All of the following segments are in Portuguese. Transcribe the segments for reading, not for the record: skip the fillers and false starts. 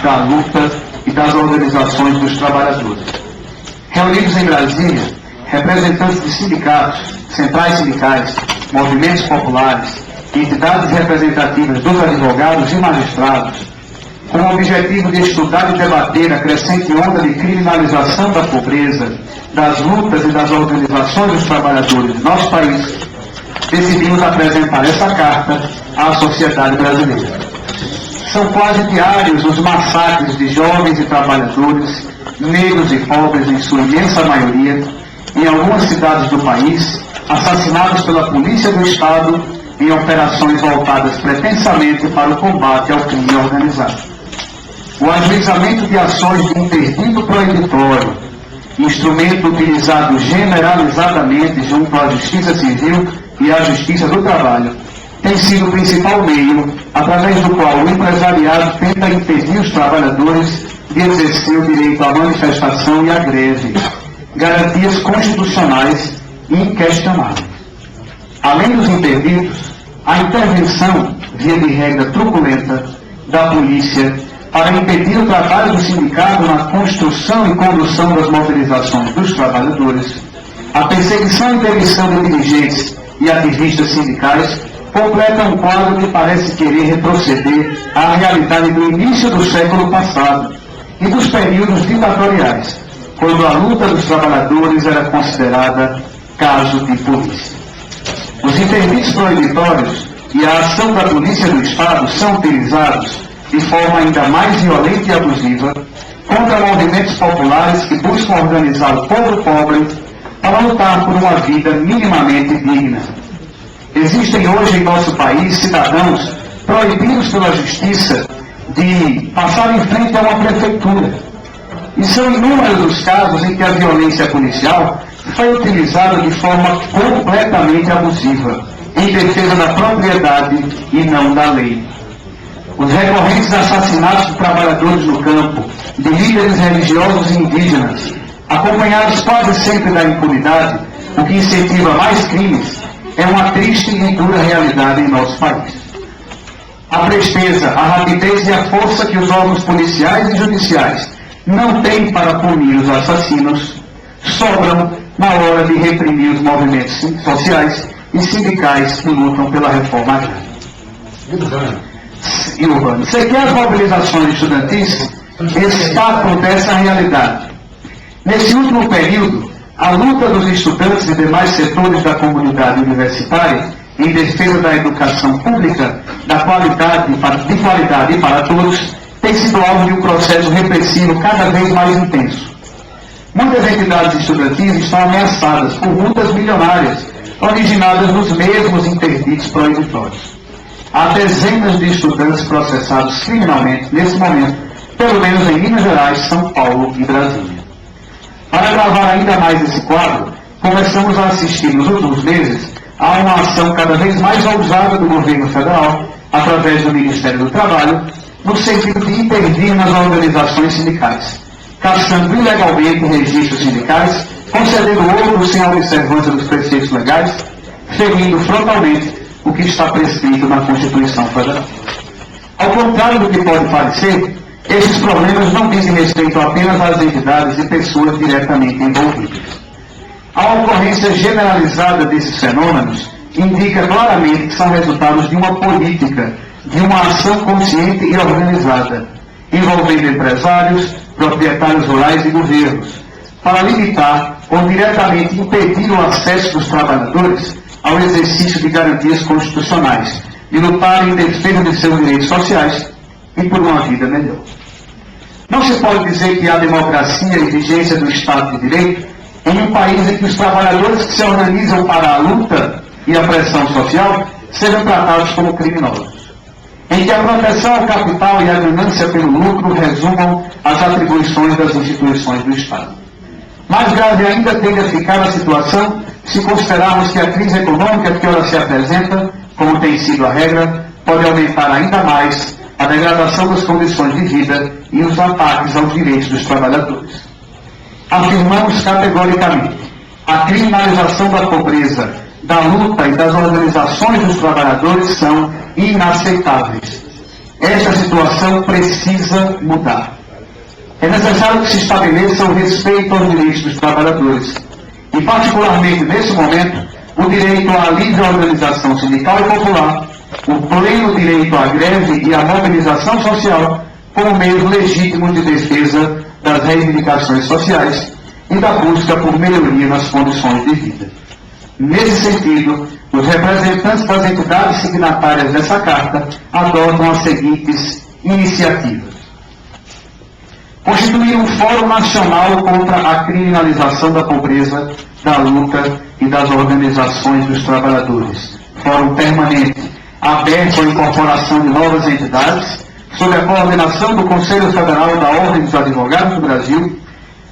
da luta e das organizações dos trabalhadores. Reunidos em Brasília, representantes de sindicatos, centrais sindicais, movimentos populares, entidades representativas dos advogados e magistrados, com o objetivo de estudar e debater a crescente onda de criminalização da pobreza, das lutas e das organizações dos trabalhadores do nosso país, decidimos apresentar essa carta à sociedade brasileira. São quase diários os massacres de jovens e trabalhadores, negros e pobres em sua imensa maioria, em algumas cidades do país, assassinados pela Polícia do Estado em operações voltadas pretensamente para o combate ao crime organizado. O ajuizamento de ações de interdito proibitório, instrumento utilizado generalizadamente junto à Justiça Civil e à Justiça do Trabalho, tem sido o principal meio através do qual o empresariado tenta impedir os trabalhadores de exercer o direito à manifestação e à greve, garantias constitucionais e inquestionáveis. Além dos interditos, a intervenção, via de regra truculenta, da polícia para impedir o trabalho do sindicato na construção e condução das mobilizações dos trabalhadores, a perseguição e demissão de dirigentes e ativistas sindicais completa um quadro que parece querer retroceder à realidade do início do século passado e dos períodos ditatoriais, quando a luta dos trabalhadores era considerada caso de polícia. Os interditos proibitórios e a ação da Polícia do Estado são utilizados de forma ainda mais violenta e abusiva contra movimentos populares que buscam organizar o povo pobre para lutar por uma vida minimamente digna. Existem hoje em nosso país cidadãos proibidos pela Justiça de passar em frente a uma prefeitura. E são inúmeros os casos em que a violência policial foi utilizada de forma completamente abusiva, em defesa da propriedade e não da lei. Os recorrentes assassinatos de trabalhadores no campo, de líderes religiosos e indígenas, acompanhados quase sempre da impunidade, o que incentiva mais crimes, é uma triste e dura realidade em nosso país. A presteza, a rapidez e a força que os órgãos policiais e judiciais não têm para punir os assassinos sobram na hora de reprimir os movimentos sociais e sindicais que lutam pela reforma agrária e urbana. Sequer as mobilizações estudantis escapam dessa realidade. Nesse último período, a luta dos estudantes e demais setores da comunidade universitária em defesa da educação pública, de qualidade e para todos, tem sido alvo de um processo repressivo cada vez mais intenso. Muitas entidades estudantis estão ameaçadas por multas milionárias, originadas nos mesmos interditos proibitórios. Há dezenas de estudantes processados criminalmente nesse momento, pelo menos em Minas Gerais, São Paulo e Brasília. Para agravar ainda mais esse quadro, começamos a assistir nos últimos meses a uma ação cada vez mais ousada do governo federal, através do Ministério do Trabalho, no sentido de intervir nas organizações sindicais, caçando ilegalmente registros sindicais, concedendo outros sem a observância dos preceitos legais, ferindo frontalmente o que está prescrito na Constituição Federal. Ao contrário do que pode parecer, esses problemas não dizem respeito apenas às entidades e pessoas diretamente envolvidas. A ocorrência generalizada desses fenômenos indica claramente que são resultados de uma política, de uma ação consciente e organizada, envolvendo empresários, proprietários rurais e governos, para limitar ou diretamente impedir o acesso dos trabalhadores ao exercício de garantias constitucionais, de lutar em defesa de seus direitos sociais e por uma vida melhor. Não se pode dizer que há democracia e vigência do Estado de Direito em um país em que os trabalhadores que se organizam para a luta e a pressão social sejam tratados como criminosos, em que a proteção ao capital e a ganância pelo lucro resumam as atribuições das instituições do Estado. Mais grave ainda tende a ficar a situação se considerarmos que a crise econômica que ela se apresenta, como tem sido a regra, pode aumentar ainda mais a degradação das condições de vida e os ataques aos direitos dos trabalhadores. Afirmamos categoricamente: a criminalização da pobreza, da luta e das organizações dos trabalhadores são inaceitáveis. Esta situação precisa mudar. É necessário que se estabeleça o respeito aos direitos dos trabalhadores, e particularmente nesse momento, o direito à livre organização sindical e popular, o pleno direito à greve e à mobilização social como meios legítimos de defesa das reivindicações sociais e da busca por melhoria nas condições de vida. Nesse sentido, os representantes das entidades signatárias dessa carta adotam as seguintes iniciativas: constituir um Fórum Nacional contra a criminalização da pobreza, da luta e das organizações dos trabalhadores. Fórum permanente, aberto à incorporação de novas entidades, sob a coordenação do Conselho Federal da Ordem dos Advogados do Brasil.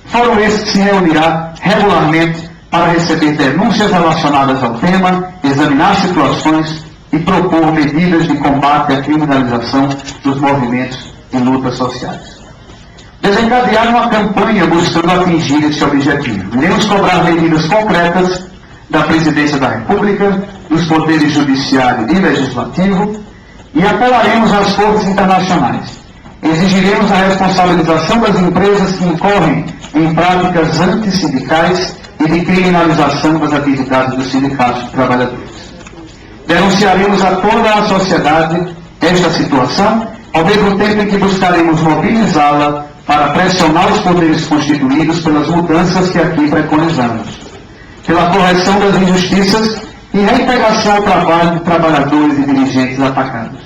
Fórum esse que se reunirá regularmente para receber denúncias relacionadas ao tema, examinar situações e propor medidas de combate à criminalização dos movimentos e lutas sociais. Desencadear uma campanha buscando atingir esse objetivo. Iremos cobrar medidas concretas da Presidência da República, dos poderes judiciário e legislativo, e apelaremos às cortes internacionais. Exigiremos a responsabilização das empresas que incorrem em práticas antissindicais e de criminalização das atividades dos sindicatos de trabalhadores. Denunciaremos a toda a sociedade esta situação, ao mesmo tempo em que buscaremos mobilizá-la para pressionar os poderes constituídos pelas mudanças que aqui preconizamos, pela correção das injustiças e reintegração ao trabalho de trabalhadores e dirigentes atacados.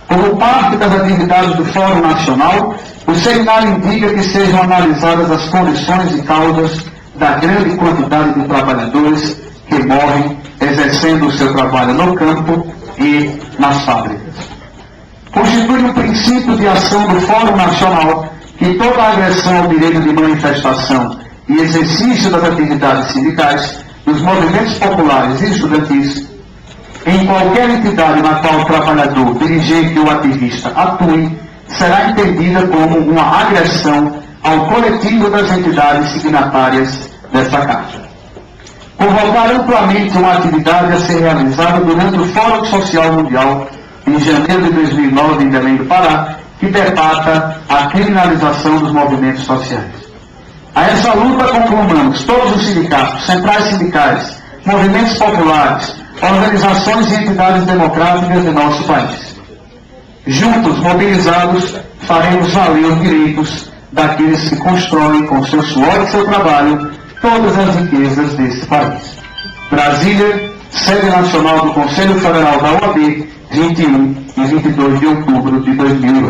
Como parte das atividades do Fórum Nacional, o seminário indica que sejam analisadas as condições e causas da grande quantidade de trabalhadores que morrem exercendo o seu trabalho no campo e nas fábricas. Constitui um princípio de ação do Fórum Nacional que toda agressão ao direito de manifestação e exercício das atividades sindicais, dos movimentos populares e estudantis, em qualquer entidade na qual o trabalhador, dirigente ou ativista atue, será entendida como uma agressão ao coletivo das entidades signatárias desta Carta. Convocar amplamente uma atividade a ser realizada durante o Fórum Social Mundial, em janeiro de 2009, em Belém do Pará, que debata a criminalização dos movimentos sociais. A essa luta conclamamos todos os sindicatos, centrais sindicais, movimentos populares, organizações e entidades democráticas de nosso país. Juntos, mobilizados, faremos valer os direitos daqueles que constroem com seu suor e seu trabalho todas as riquezas deste país. Brasília, sede nacional do Conselho Federal da OAB, 21 e 22 de outubro de 2008.